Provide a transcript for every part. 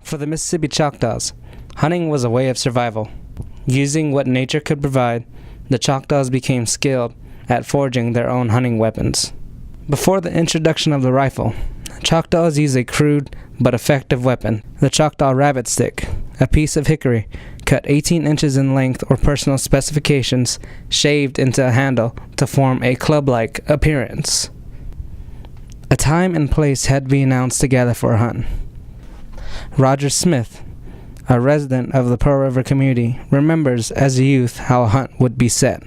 For the Mississippi Choctaws, hunting was a way of survival. Using what nature could provide, the Choctaws became skilled at forging their own hunting weapons. Before the introduction of the rifle, Choctaws used a crude but effective weapon, the Choctaw rabbit stick, a piece of hickory cut 18 inches in length or personal specifications, shaved into a handle to form a club-like appearance. A time and place had to be announced together for a hunt. Roger Smith, a resident of the Pearl River community, remembers as a youth how a hunt would be set.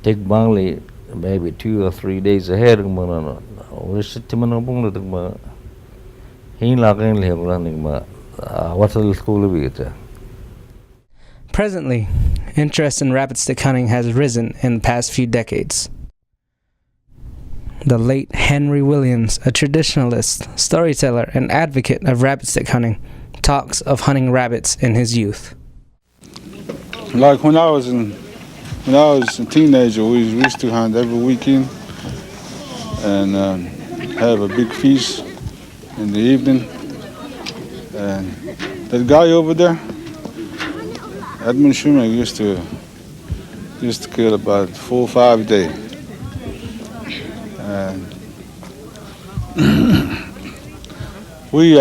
Take bangli maybe 2 or 3 days ahead Presently, interest in rabbit stick hunting has risen in the past few decades. The late Henry Williams, a traditionalist, storyteller, and advocate of rabbit stick hunting, talks of hunting rabbits in his youth. Like when I was a teenager, we used to hunt every weekend and have a big feast in the evening. And that guy over there, Edmund Schumer, used to kill about 4 or 5 a day. And we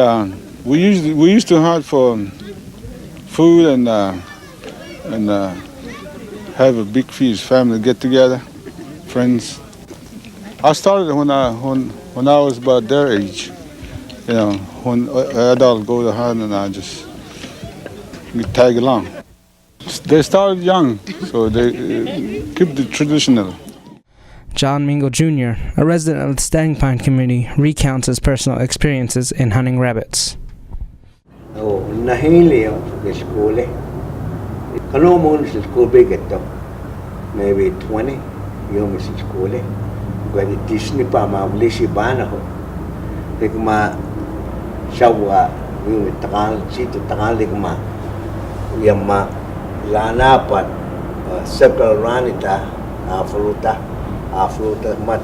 used to hunt for food and have a big feast, family get together, friends. I started when I was about their age, when adults go to hunt and I just tag along. They started young, so they keep the traditional. John Mingo Jr., a resident of the Standing Pine community, recounts his personal experiences in hunting rabbits. Maybe 20 years in school. But it is nipa ma blishi bana ho. Hikma shawa yung takal chito takal hikma yamma lana pat circle ranita afluta mat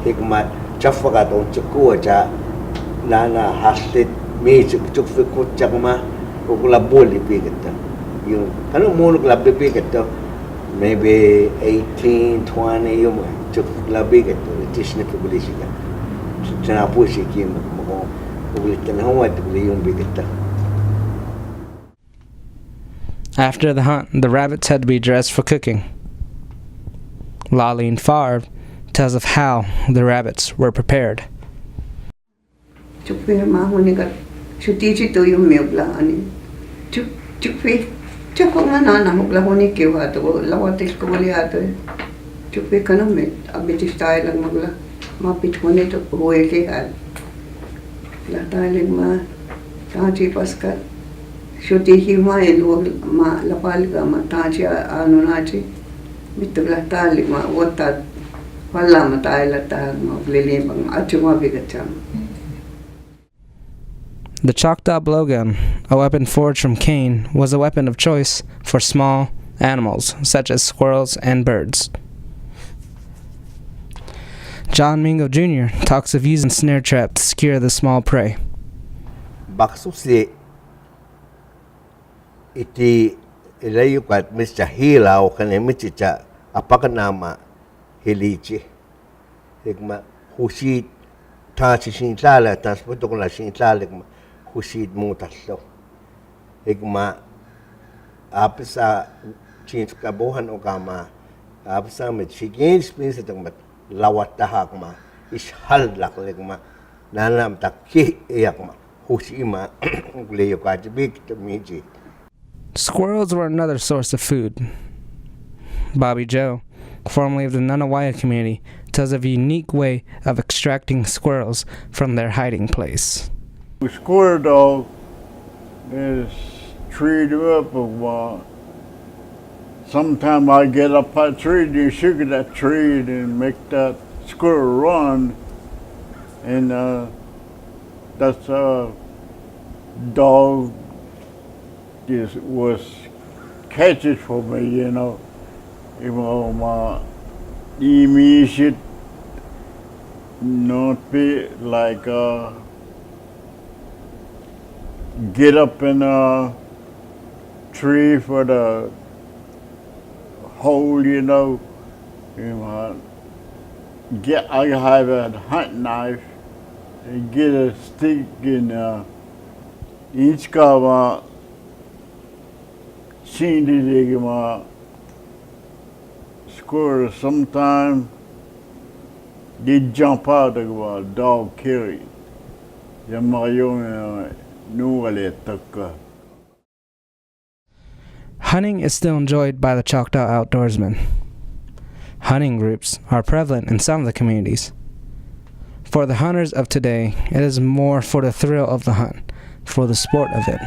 hikma chafaga don chukua cha lana haslit me chukfi kuchakma ukula boli bigata. Yung kanu mo naglabi bigata. Maybe 18, 20, yung chuk labi ito, tisna publisika. Tanapusi kim mo ulit na huwag yung bigata. After the hunt, the rabbits had to be dressed for cooking. Laline Favre tells of how the rabbits were prepared. Chukpi mahuni ka shuti to yung miyobla ani. Chukpi Chukko nga na hukla ko ni kiw hato ko lawatis ko mali hato chukpi ka namin abitis tayo lang magla mapit ko nito huwag kihan lataling ma tachi paskat shuti hima luwag ma lapal ka ma tachi ano nachi bito lataling ma Owatta wala ma tayo latag ma lilimbang atyo mabigat siyang. The Choctaw blowgun, a weapon forged from cane, was a weapon of choice for small animals such as squirrels and birds. John Mingo Jr. talks of using snare trap to scare the small prey. Baksusi iti ilayukat Mr. Hilaw kanimichicha apakanama hilichi. Hikma husit tachi shintlala tasputo ko na shintlala husid mo tatlo. Higma apisa chins kabuhan o kama apisa met shigin spins itong mat lawat tahakma ishaldak ligma nanam takki yakma husima uleyo kajibik to miji. Squirrels were another source of food. Bobby Joe, formerly of the Nunawaya community, tells of a unique way of extracting squirrels from their hiding place. The squirrel dog is treed up a while, sometimes I get up a tree and shoot that tree and make that squirrel run. And that's a dog was catches for me, you know. My immediate not be like get up in a tree for the hole, you know. I have a hunt knife and get a stick and each guy seen the squirrel sometime they jump out of a dog carry. Hunting is still enjoyed by the Choctaw outdoorsmen. Hunting groups are prevalent in some of the communities. For the hunters of today, it is more for the thrill of the hunt, for the sport of it.